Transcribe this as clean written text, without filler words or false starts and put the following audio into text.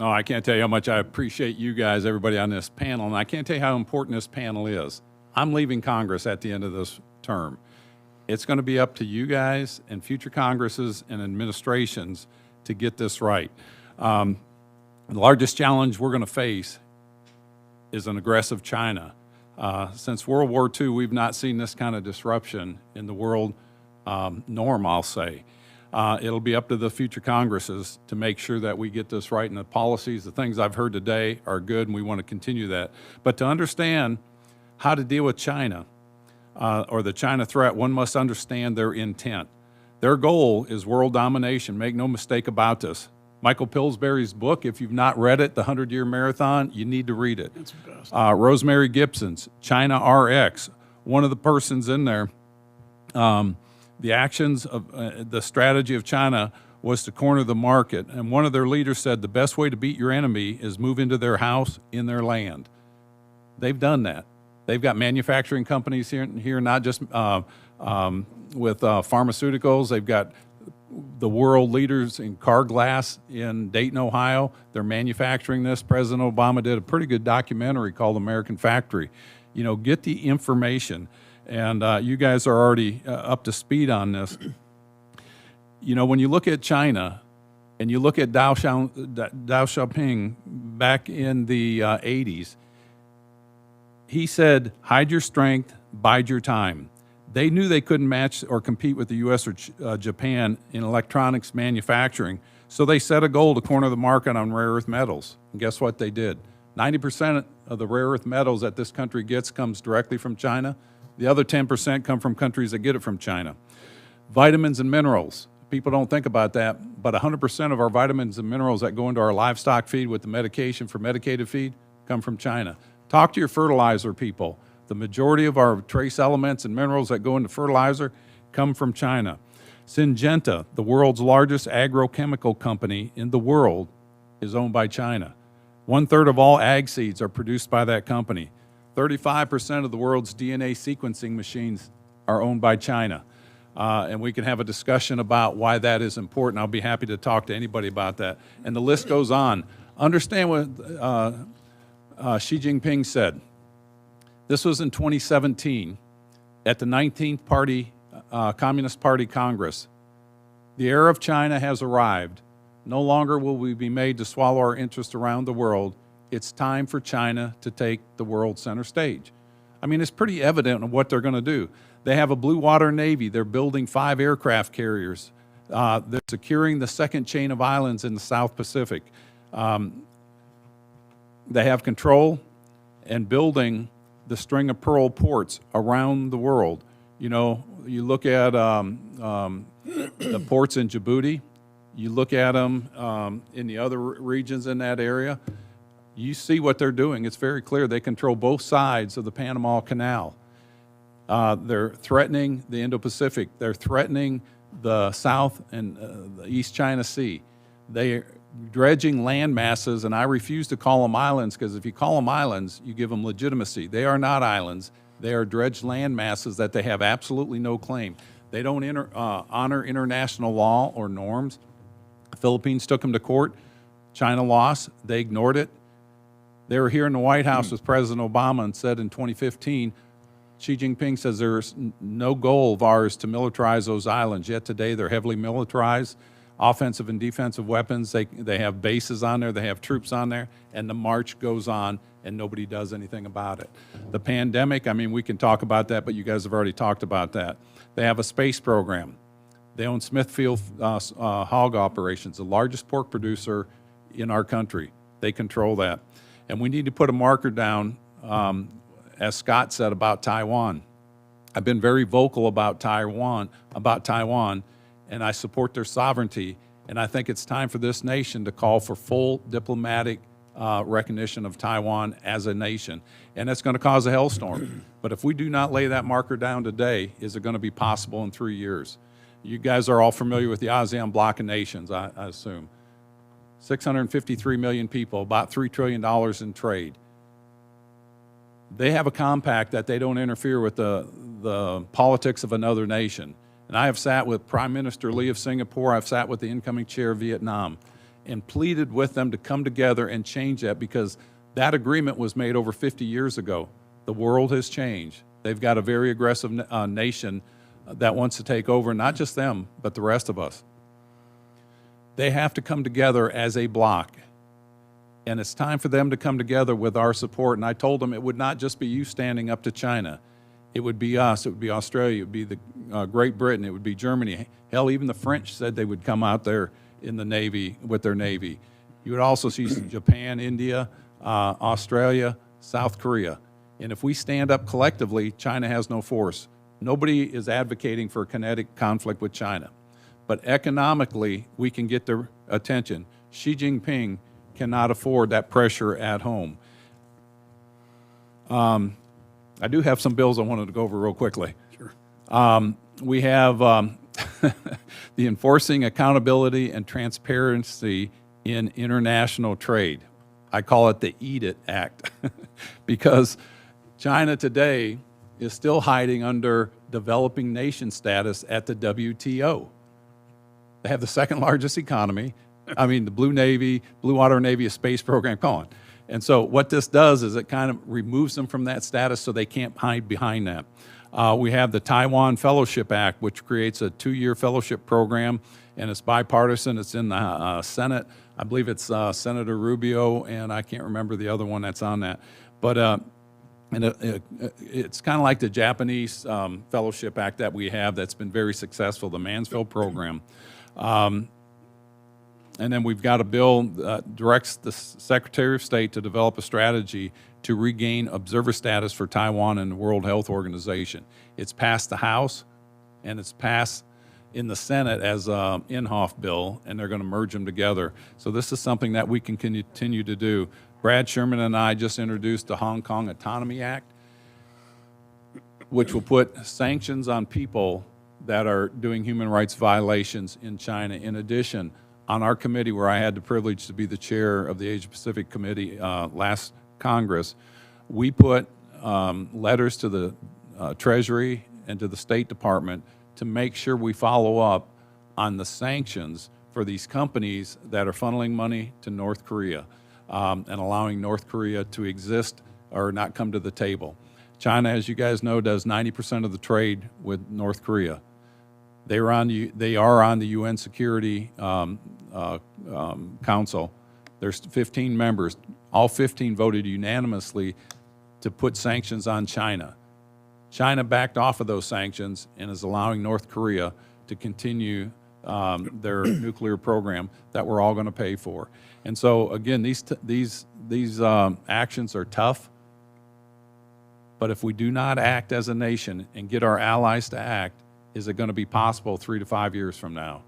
No, I can't tell you how much I appreciate you guys, everybody on this panel, and I can't tell you how important this panel is. I'm leaving Congress at the end of this term. It's going to be up to you guys and future Congresses and administrations to get this right. The largest challenge we're going to face is an aggressive China. Since World War II, we've not seen this kind of disruption in the world norm, I'll say. It'll be up to the future Congresses to make sure that we get this right, and the policies, the things I've heard today are good, and we want to continue that. But to understand how to deal with China or the China threat, one must understand their intent. Their goal is world domination. Make no mistake about this. Michael Pillsbury's book, if you've not read it, The 100-Year Marathon, you need to read it. That's the best. Rosemary Gibson's China RX, one of the persons in there, the actions of the strategy of China was to corner the market. And one of their leaders said the best way to beat your enemy is move into their house in their land. They've done that. They've got manufacturing companies here not just with pharmaceuticals. They've got the world leaders in car glass in Dayton, Ohio. They're manufacturing this. President Obama did a pretty good documentary called American Factory. You know, get the information. And you guys are already up to speed on this. You know, when you look at China and you look at Deng Xiaoping back in the 80s, he said, hide your strength, bide your time. They knew they couldn't match or compete with the U.S. or Japan in electronics manufacturing, so they set a goal to corner the market on rare earth metals. And guess what they did? 90% of the rare earth metals that this country gets comes directly from China. The other 10% come from countries that get it from China. Vitamins and minerals. People don't think about that, but 100% of our vitamins and minerals that go into our livestock feed with the medication for medicated feed come from China. Talk to your fertilizer people. The majority of our trace elements and minerals that go into fertilizer come from China. Syngenta, the world's largest agrochemical company in the world, is owned by China. 1/3 of all ag seeds are produced by that company. 35% of the world's DNA sequencing machines are owned by China. And we can have a discussion about why that is important. I'll be happy to talk to anybody about that. And the list goes on. Understand what Xi Jinping said. This was in 2017 at the 19th Communist Party Congress. The era of China has arrived. No longer will we be made to swallow our interest around the world. It's time for China to take the world center stage. I mean, it's pretty evident what they're going to do. They have a blue water navy. They're building 5 aircraft carriers. They're securing the second chain of islands in the South Pacific. They have control and building the string of pearl ports around the world. You know, you look at the ports in Djibouti, you look at them in the other regions in that area, you see what they're doing. It's very clear. They control both sides of the Panama Canal. They're threatening the Indo-Pacific. They're threatening the South and the East China Sea. They're dredging land masses, and I refuse to call them islands, because if you call them islands, you give them legitimacy. They are not islands. They are dredged land masses that they have absolutely no claim. They don't honor international law or norms. The Philippines took them to court. China lost. They ignored it. They were here in the White House with President Obama and said in 2015, Xi Jinping says there's no goal of ours to militarize those islands. Yet today they're heavily militarized. Offensive and defensive weapons, they have bases on there, they have troops on there, and the march goes on and nobody does anything about it. The pandemic, I mean, we can talk about that, but you guys have already talked about that. They have a space program. They own Smithfield hog operations, the largest pork producer in our country. They control that. And we need to put a marker down, as Scott said, about Taiwan. I've been very vocal about Taiwan, and I support their sovereignty. And I think it's time for this nation to call for full diplomatic recognition of Taiwan as a nation. And it's going to cause a hellstorm. But if we do not lay that marker down today, is it going to be possible in 3 years? You guys are all familiar with the ASEAN bloc of nations, I assume. 653 million people, about $3 trillion in trade. They have a compact that they don't interfere with the politics of another nation. And I have sat with Prime Minister Lee of Singapore. I've sat with the incoming chair of Vietnam. and pleaded with them to come together and change that, because that agreement was made over 50 years ago. The world has changed. They've got a very aggressive nation that wants to take over, not just them, but the rest of us. They have to come together as a bloc. And it's time for them to come together with our support. And I told them it would not just be you standing up to China. It would be us. It would be Australia. It would be the Great Britain. It would be Germany. Hell, even the French said they would come out there in the Navy with their Navy. You would also see Japan, India, Australia, South Korea. And if we stand up collectively, China has no force. Nobody is advocating for a kinetic conflict with China. But economically, we can get their attention. Xi Jinping cannot afford that pressure at home. I do have some bills I wanted to go over real quickly. Sure. We have the Enforcing Accountability and Transparency in International Trade. I call it the Eat It Act because China today is still hiding under developing nation status at the WTO. They have the second largest economy. I mean, the Blue Water Navy, a space program, come on. And so what this does is it kind of removes them from that status so they can't hide behind that. We have the Taiwan Fellowship Act, which creates a 2-year fellowship program, and it's bipartisan. It's in the Senate. I believe it's Senator Rubio, and I can't remember the other one that's on that. But it's kind of like the Japanese Fellowship Act that we have that's been very successful, the Mansfield program. And then we've got a bill that directs the Secretary of State to develop a strategy to regain observer status for Taiwan in the World Health Organization. It's passed the House, and it's passed in the Senate as an Inhofe bill, and they're going to merge them together. So this is something that we can continue to do. Brad Sherman and I just introduced the Hong Kong Autonomy Act, which will put sanctions on people that are doing human rights violations in China. In addition, on our committee, where I had the privilege to be the chair of the Asia Pacific Committee last Congress, we put letters to the Treasury and to the State Department to make sure we follow up on the sanctions for these companies that are funneling money to North Korea and allowing North Korea to exist or not come to the table. China, as you guys know, does 90% of the trade with North Korea. They are on the UN Security Council. There's 15 members. All 15 voted unanimously to put sanctions on China. China backed off of those sanctions and is allowing North Korea to continue their nuclear program that we're all going to pay for. And so, again, these actions are tough. But if we do not act as a nation and get our allies to act, is it going to be possible 3 to 5 years from now?